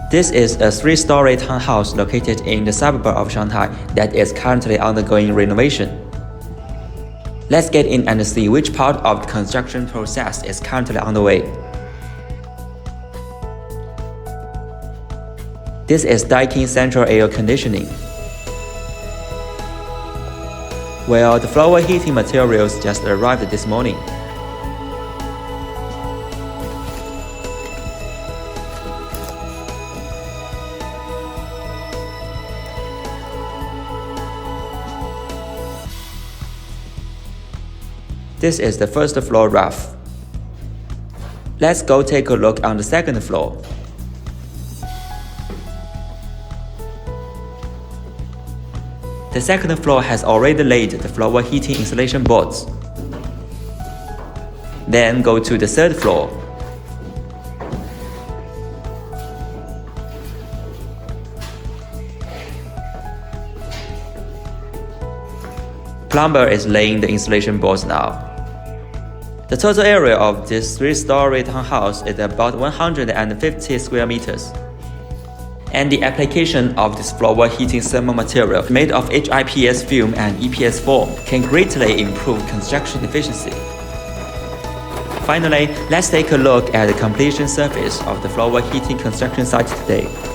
This is a three-story townhouse located in the suburb of Shanghai that is currently undergoing renovation. Let's get in and see which part of the construction process is currently underway. This is Daikin central air conditioning, while the floor heating materials just arrived this morning. This is the first floor roof. Let's go take a look on the second floor. The second floor has already laid the floor heating insulation boards. Then go to the third floor. Plumber is laying the insulation boards now. The total area of this three-story townhouse is about 150 square meters. And the application of this floor heating thermal material made of HIPS film and EPS foam can greatly improve construction efficiency. Finally, let's take a look at the completion surface of the floor heating construction site today.